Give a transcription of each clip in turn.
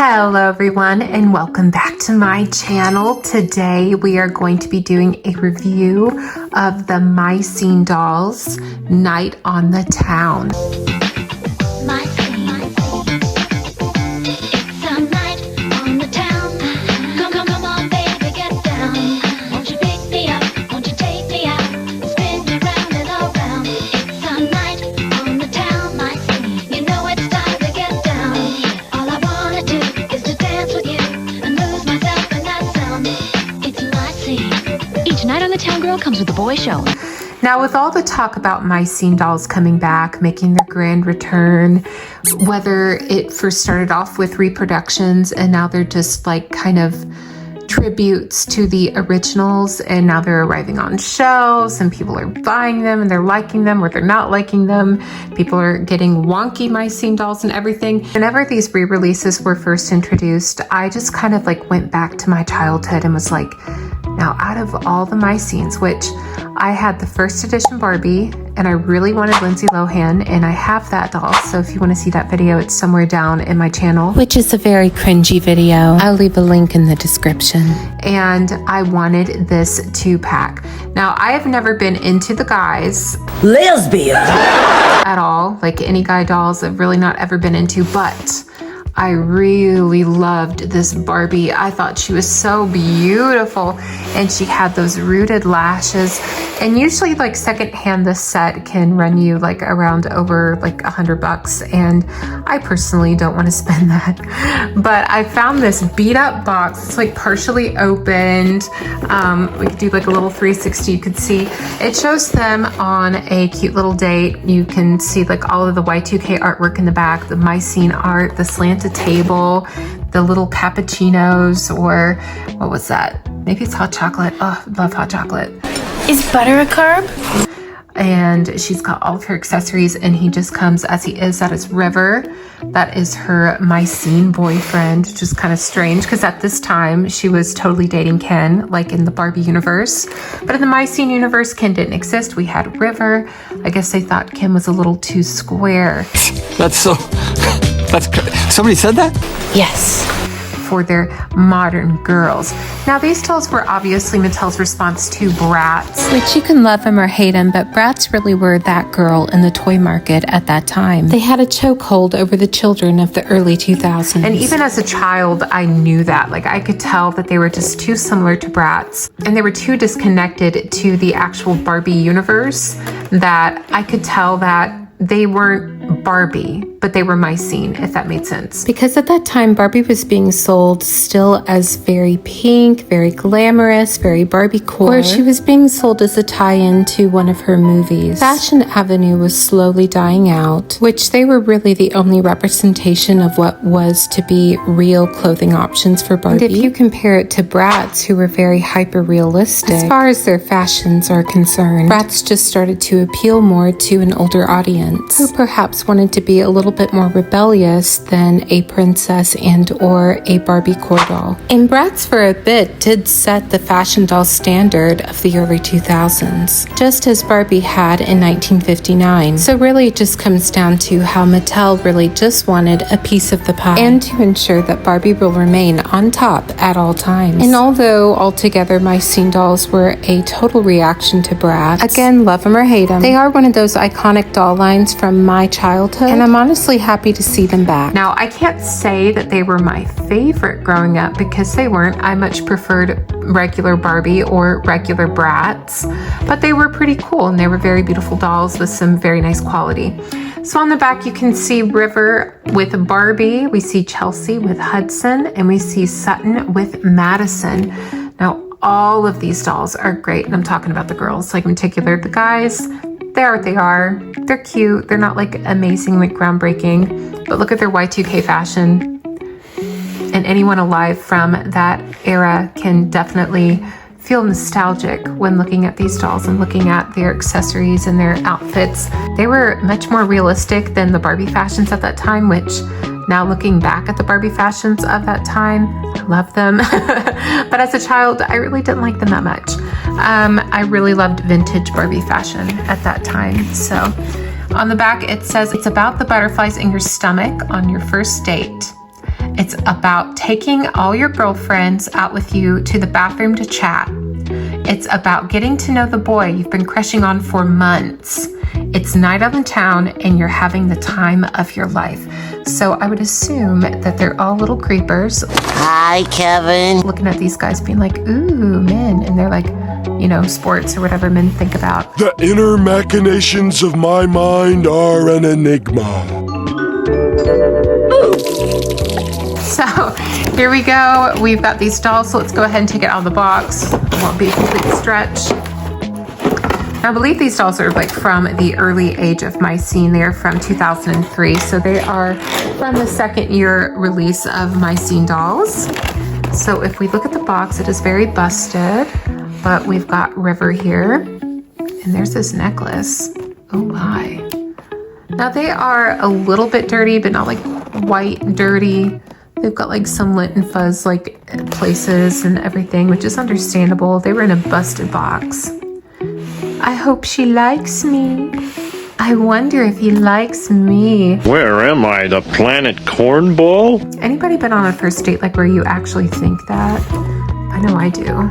Hello everyone and welcome back to my channel. Today we are going to be doing a review of the myscene dolls Night on the Town. Night on the Town girl comes with a boy show. Now, with all the talk about myscene dolls coming back, making their grand return, whether it first started off with reproductions and now they're just like kind of tributes to the originals, and now they're arriving on shelves and people are buying them and they're liking them or they're not liking them. People are getting wonky myscene dolls and everything. Whenever these re-releases were first introduced, I just kind of like went back to my childhood and was like, now, out of all the myscenes, which I had the first edition Barbie, and I really wanted Lindsay Lohan, and I have that doll. So if you want to see that video, it's somewhere down in my channel, which is a very cringy video. I'll leave a link in the description. And I wanted this 2-pack. Now, I have never been into the guys. Lesbian! At all. Like any guy dolls, I've really not ever been into, but I really loved this Barbie. I thought she was so beautiful, and she had those rooted lashes. And usually like secondhand, this set can run you like around over like $100, and I personally don't want to spend that. But I found this beat up box. It's like partially opened. We could do like a little 360. You could see it shows them on a cute little date. You can see like all of the Y2K artwork in the back, the myscene art, the slanted table, the little cappuccinos, or what was that? Maybe it's hot chocolate. Oh, I love hot chocolate. Is butter a carb? And she's got all of her accessories, and he just comes as he is. That is River. That is her myscene boyfriend, which is kind of strange because at this time she was totally dating Ken, like in the Barbie universe. But in the myscene universe, Ken didn't exist. We had River. I guess they thought Ken was a little too square. Somebody said that? Yes. For their modern girls. Now, these dolls were obviously Mattel's response to Bratz, which you can love them or hate them, but Bratz really were that girl in the toy market at that time. They had a chokehold over the children of the early 2000s. And even as a child, I knew that. Like, I could tell that they were just too similar to Bratz, and they were too disconnected to the actual Barbie universe that I could tell that they weren't Barbie, but they were myscene, if that made sense. Because at that time, Barbie was being sold still as very pink, very glamorous, very Barbie-core, or she was being sold as a tie-in to one of her movies. Fashion Avenue was slowly dying out, which they were really the only representation of what was to be real clothing options for Barbie. And if you compare it to Bratz, who were very hyper-realistic, as far as their fashions are concerned, Bratz just started to appeal more to an older audience, who perhaps wanted to be a little bit more rebellious than a princess and or a Barbie core doll. And Bratz for a bit did set the fashion doll standard of the early 2000s, just as Barbie had in 1959. So really it just comes down to how Mattel really just wanted a piece of the pie and to ensure that Barbie will remain on top at all times. And although altogether myscene dolls were a total reaction to Bratz, again, love them or hate them, they are one of those iconic doll lines from my childhood, and I'm honestly happy to see them back. Now, I can't say that they were my favorite growing up because they weren't. I much preferred regular Barbie or regular Bratz, but they were pretty cool and they were very beautiful dolls with some very nice quality. So on the back, you can see River with Barbie, we see Chelsea with Hudson, and we see Sutton with Madison. Now, all of these dolls are great, and I'm talking about the girls, like in particular. The guys, they are what they are. They're cute. They're not like amazing, like groundbreaking, but look at their Y2K fashion. And anyone alive from that era can definitely feel nostalgic when looking at these dolls and looking at their accessories and their outfits. They were much more realistic than the Barbie fashions at that time, which now looking back at the Barbie fashions of that time, I love them. But as a child, I really didn't like them that much. I really loved vintage Barbie fashion at that time. So on the back, it says, it's about the butterflies in your stomach on your first date. It's about taking all your girlfriends out with you to the bathroom to chat. It's about getting to know the boy you've been crushing on for months. It's night out in town and you're having the time of your life. So I would assume that they're all little creepers. Hi, Kevin. Looking at these guys being like, ooh, men. And they're like, you know, sports or whatever men think about. The inner machinations of my mind are an enigma. So here we go. We've got these dolls. So let's go ahead and take it out of the box. It won't be a complete stretch. I believe these dolls are like from the early age of myscene. They're from 2003. So they are from the second year release of myscene dolls. So if we look at the box, it is very busted, but we've got River here and there's this necklace. Oh my. Now they are a little bit dirty, but not like white dirty. They've got like some lint and fuzz like places and everything, which is understandable. They were in a busted box. I hope she likes me. I wonder if he likes me. Where am I? The planet Cornball? Anybody been on a first date like where you actually think that? I know I do.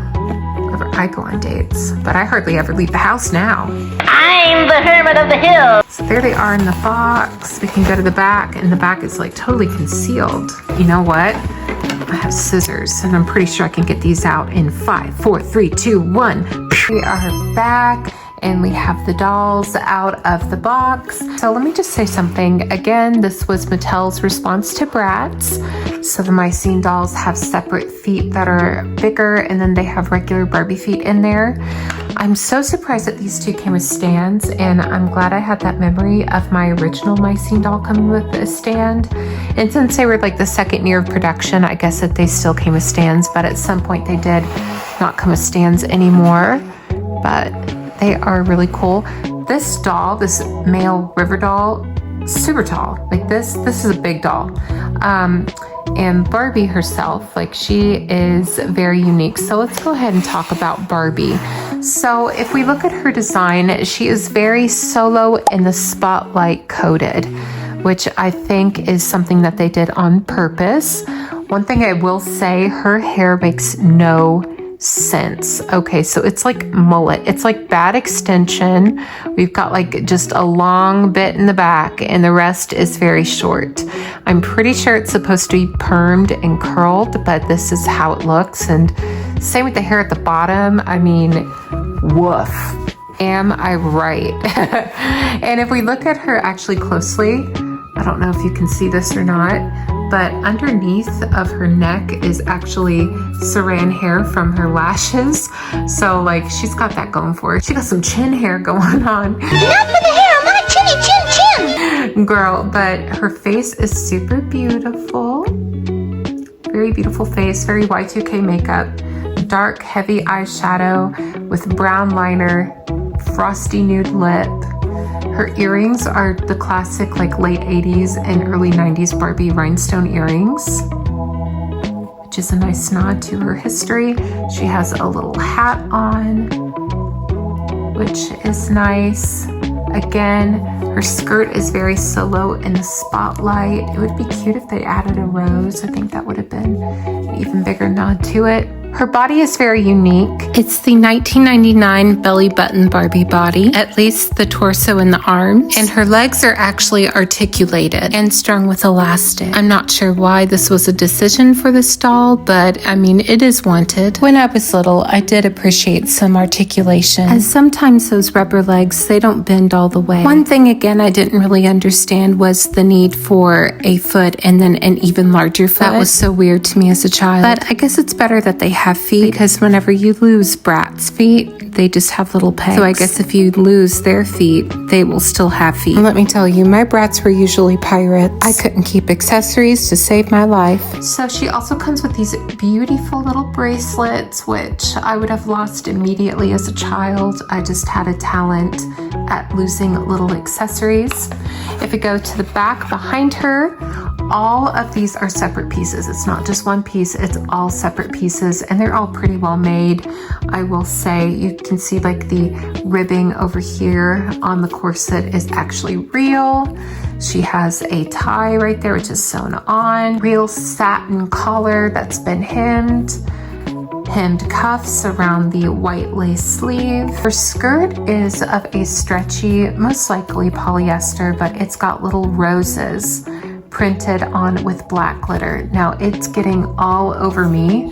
I go on dates, but I hardly ever leave the house now. I'm the hermit of the hill. So there they are in the box. We can go to the back, and the back is like totally concealed. You know what? I have scissors, and I'm pretty sure I can get these out in 5, 4, 3, 2, 1. We are back, and we have the dolls out of the box. So let me just say something. Again, this was Mattel's response to Bratz. So the myscene dolls have separate feet that are bigger, and then they have regular Barbie feet in there. I'm so surprised that these two came with stands, and I'm glad I had that memory of my original myscene doll coming with a stand. And since they were like the second year of production, I guess that they still came with stands, but at some point they did not come with stands anymore. But they are really cool. This doll, this male River doll, super tall. Like this is a big doll. And Barbie herself, like she is very unique. So let's go ahead and talk about Barbie. So if we look at her design, she is very solo in the spotlight coated, which I think is something that they did on purpose. One thing I will say, her hair makes no sense. Okay, so it's like mullet. It's like bad extension. We've got like just a long bit in the back and the rest is very short. I'm pretty sure it's supposed to be permed and curled, but this is how it looks. And same with the hair at the bottom. I mean, woof. Am I right? And if we look at her actually closely, I don't know if you can see this or not, but underneath of her neck is actually saran hair from her lashes. So like she's got that going for her. She got some chin hair going on. Enough with the hair, my chinny chin chin! Girl, but her face is super beautiful. Very beautiful face, very Y2K makeup. Dark, heavy eyeshadow with brown liner, frosty nude lip. Her earrings are the classic like late 80s and early 90s Barbie rhinestone earrings, which is a nice nod to her history. She has a little hat on, which is nice. Again, her skirt is very solo in the spotlight. It would be cute if they added a rose. I think that would have been an even bigger nod to it. Her body is very unique. It's the 1999 belly button Barbie body, at least the torso and the arms. And her legs are actually articulated and strung with elastic. I'm not sure why this was a decision for this doll, but I mean, it is wanted. When I was little, I did appreciate some articulation, as sometimes those rubber legs, they don't bend all the way. One thing again I didn't really understand was the need for a foot and then an even larger foot. That was so weird to me as a child. But I guess it's better that they have feet, because whenever you lose Bratz feet, they just have little pegs. So I guess if you lose their feet, they will still have feet. And let me tell you, my Bratz were usually pirates. I couldn't keep accessories to save my life. So she also comes with these beautiful little bracelets, which I would have lost immediately as a child. I just had a talent at losing little accessories. If we go to the back behind her, all of these are separate pieces. It's not just one piece, it's all separate pieces, and they're all pretty well made. I will say you can see like the ribbing over here on the corset is actually real. She has a tie right there, which is sewn on. Real satin collar that's been hemmed cuffs around the white lace sleeve. Her skirt is of a stretchy, most likely polyester, but it's got little roses printed on with black glitter. Now it's getting all over me,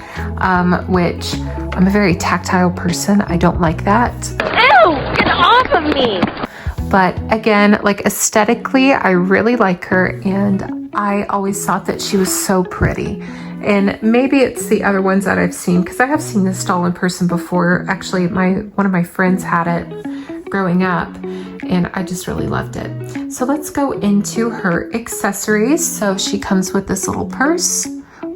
which I'm a very tactile person. I don't like that. Ew! Get off of me! But again, like aesthetically, I really like her, and I always thought that she was so pretty. And maybe it's the other ones that I've seen, because I have seen this doll in person before. Actually, one of my friends had it growing up, and I just really loved it. So let's go into her accessories. So she comes with this little purse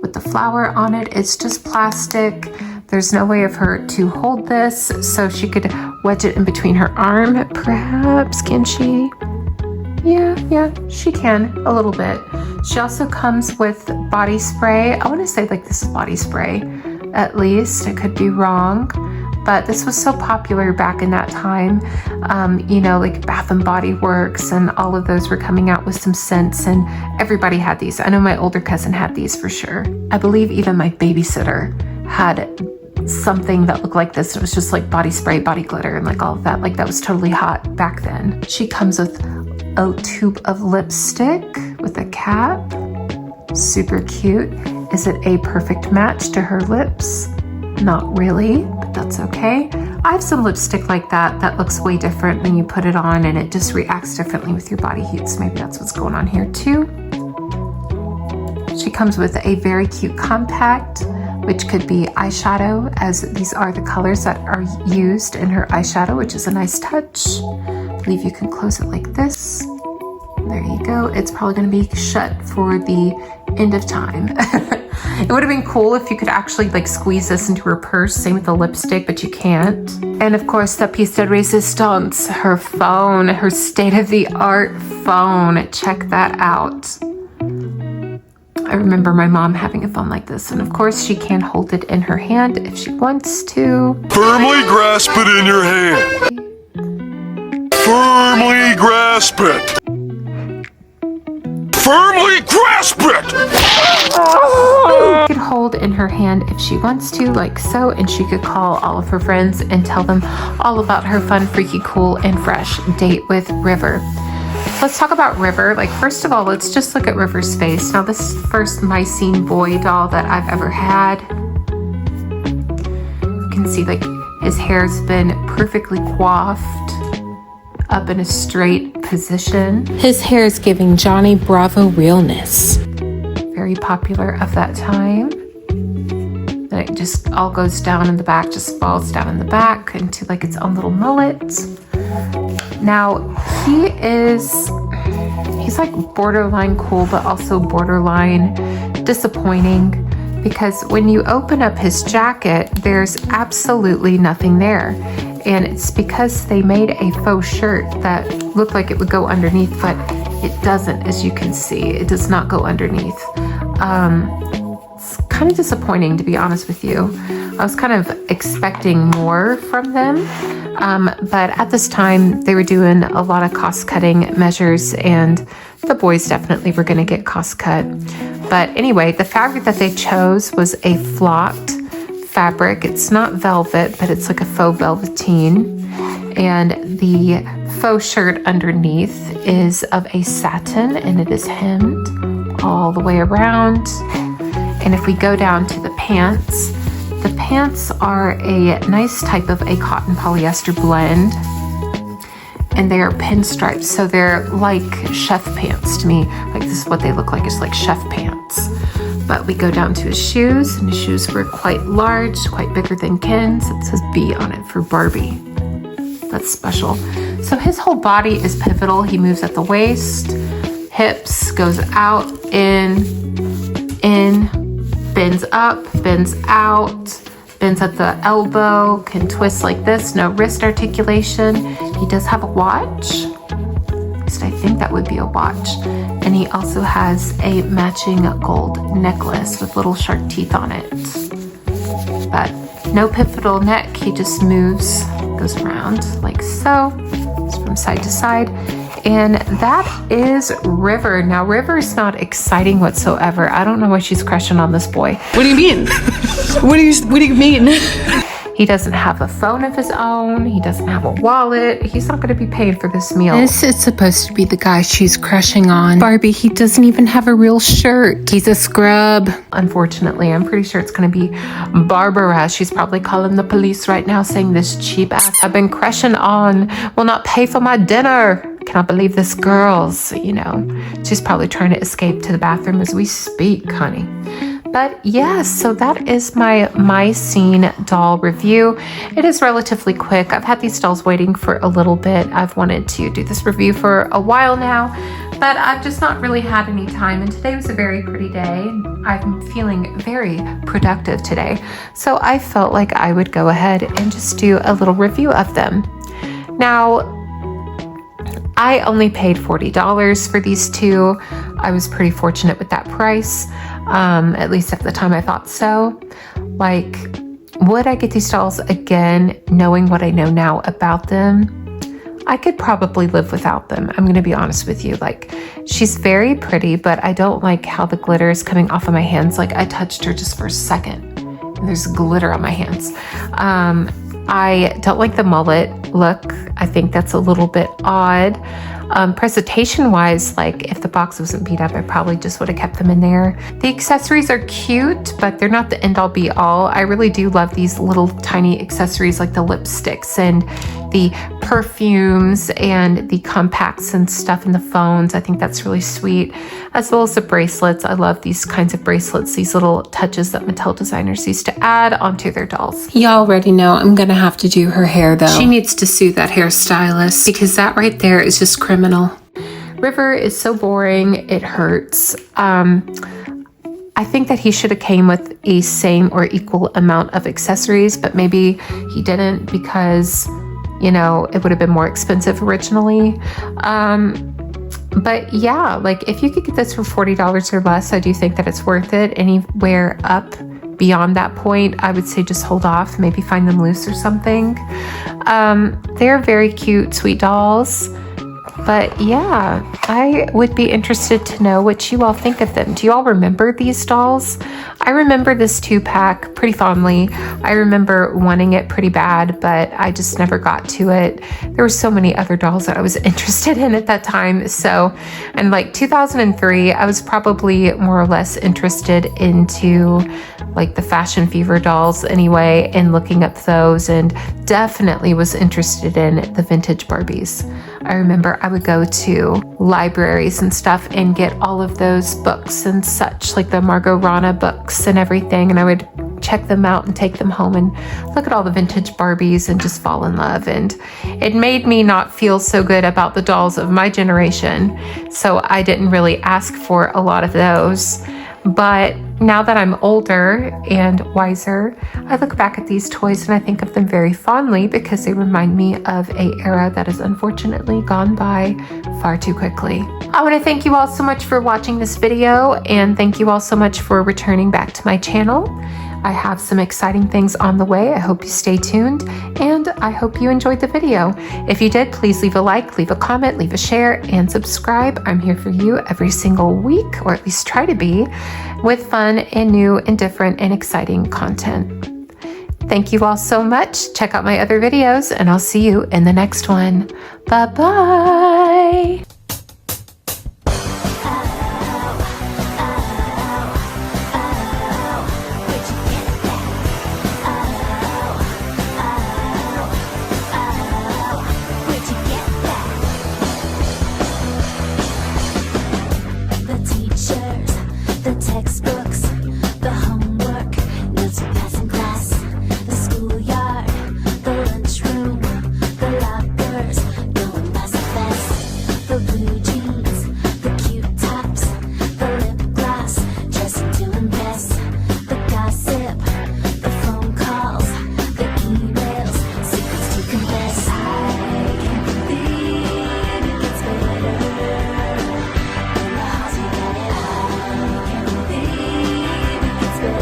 with the flower on it. It's just plastic. There's no way of her to hold this, so she could wedge it in between her arm, perhaps. Can she? Yeah, she can, a little bit. She also comes with body spray. I want to say like this is body spray, at least. I could be wrong, but this was so popular back in that time. You know, like Bath and Body Works and all of those were coming out with some scents, and everybody had these. I know my older cousin had these for sure. I believe even my babysitter had something that looked like this. It was just like body spray, body glitter, and like all of that. Like that was totally hot back then. She comes with a tube of lipstick with a cap. Super cute. Is it a perfect match to her lips? Not really, but that's okay. I have some lipstick like that looks way different when you put it on, and it just reacts differently with your body heat. So maybe that's what's going on here too. She comes with a very cute compact, which could be eyeshadow, as these are the colors that are used in her eyeshadow, which is a nice touch. I believe you can close it like this. There you go. It's probably going to be shut for the end of time. It would have been cool if you could actually like squeeze this into her purse. Same with the lipstick, but you can't. And of course, the piece de resistance, her phone, her state-of-the-art phone. Check that out. I remember my mom having a phone like this, and of course she can hold it in her hand if she wants to. Firmly grasp it in your hand. Firmly grasp it. Firmly grasp it! She could hold in her hand if she wants to, like so, and she could call all of her friends and tell them all about her fun, freaky, cool, and fresh date with River. Let's talk about River. Like, first of all, let's just look at River's face. Now, this is the first myscene boy doll that I've ever had. You can see, like, his hair's been perfectly coiffed up in a straight position. His hair is giving Johnny Bravo realness. Very popular of that time. Then it just all goes down in the back, just falls down in the back into like its own little mullet. Now, he's like borderline cool, but also borderline disappointing, because when you open up his jacket, there's absolutely nothing there. And it's because they made a faux shirt that looked like it would go underneath, but it doesn't, as you can see. It does not go underneath. It's kind of disappointing, to be honest with you. I was kind of expecting more from them, but at this time they were doing a lot of cost-cutting measures, and the boys definitely were going to get cost cut. But anyway, the fabric that they chose was a flocked fabric. It's not velvet, but it's like a faux velveteen, and the faux shirt underneath is of a satin, and it is hemmed all the way around. And if we go down to the pants are a nice type of a cotton polyester blend, and they are pinstripes, so they're like chef pants to me. Like, this is what they look like, it's like chef pants. But we go down to his shoes, and his shoes were quite large, quite bigger than Ken's. It says B on it for Barbie. That's special. So his whole body is pivotal. He moves at the waist, hips, goes out, in, bends up, bends out, bends at the elbow, can twist like this, no wrist articulation. He does have a watch. At least I think that would be a watch. And he also has a matching gold necklace with little shark teeth on it. but no pivotal neck. He just moves, goes around like so, from side to side. And that is River. Now, River's not exciting whatsoever. I don't know why she's crushing on this boy. What do you mean? What do you mean? He doesn't have a phone of his own. He doesn't have a wallet. He's not going to be paid for this meal. This is supposed to be the guy she's crushing on. Barbie, he doesn't even have a real shirt. He's a scrub. Unfortunately, I'm pretty sure it's going to be Barbara. She's probably calling the police right now saying this cheap ass I've been crushing on will not pay for my dinner. Cannot believe this girl's, you know. She's probably trying to escape to the bathroom as we speak, honey. But yes, so that is my myscene doll review. It is relatively quick. I've had these dolls waiting for a little bit. I've wanted to do this review for a while now, but I've just not really had any time. And today was a very pretty day. I'm feeling very productive today. So I felt like I would go ahead and just do a little review of them. Now, I only paid $40 for these two. I was pretty fortunate with that price. At least at the time I thought so. Like, would I get these dolls again, knowing what I know now about them? I could probably live without them. I'm going to be honest with you. Like, she's very pretty, but I don't like how the glitter is coming off of my hands. Like, I touched her just for a second, and there's glitter on my hands. I don't like the mullet look. I think that's a little bit odd. Presentation-wise, like if the box wasn't beat up, I probably just would have kept them in there. The accessories are cute, but they're not the end-all be-all. I really do love these little tiny accessories like the lipsticks and the perfumes and the compacts and stuff in the phones. I think that's really sweet. As well as the bracelets. I love these kinds of bracelets, these little touches that Mattel designers used to add onto their dolls. Y'all already know I'm gonna have to do her hair though. She needs to sue that hairstylist because that right there is just criminal. River is so boring, it hurts. I think that he should have came with a same or equal amount of accessories, but maybe he didn't because, you know, it would have been more expensive originally. But yeah, like if you could get this for $40 or less, I do think that it's worth it. Anywhere up beyond that point, I would say just hold off, maybe find them loose or something. They're very cute, sweet dolls. But yeah, I would be interested to know what you all think of them. Do you all remember these dolls? I remember this 2-pack pretty fondly. I remember wanting it pretty bad, but I just never got to it. There were so many other dolls that I was interested in at that time. So, and like 2003, I was probably more or less interested into like the Fashion Fever dolls anyway, and looking up those, and definitely was interested in the vintage Barbies. I remember I would go to libraries and stuff and get all of those books and such, like the Margot Rana books and everything, and I would check them out and take them home and look at all the vintage Barbies and just fall in love. And it made me not feel so good about the dolls of my generation, so I didn't really ask for a lot of those. But now that I'm older and wiser, I look back at these toys and I think of them very fondly because they remind me of an era that has unfortunately gone by far too quickly. I want to thank you all so much for watching this video, and thank you all so much for returning back to my channel. I have some exciting things on the way. I hope you stay tuned, and I hope you enjoyed the video. If you did, please leave a like, leave a comment, leave a share, and subscribe. I'm here for you every single week, or at least try to be, with fun and new and different and exciting content. Thank you all so much. Check out my other videos, and I'll see you in the next one. Bye-bye.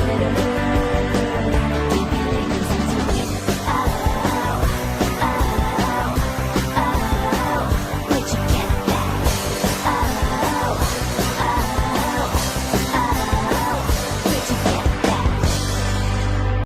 Better.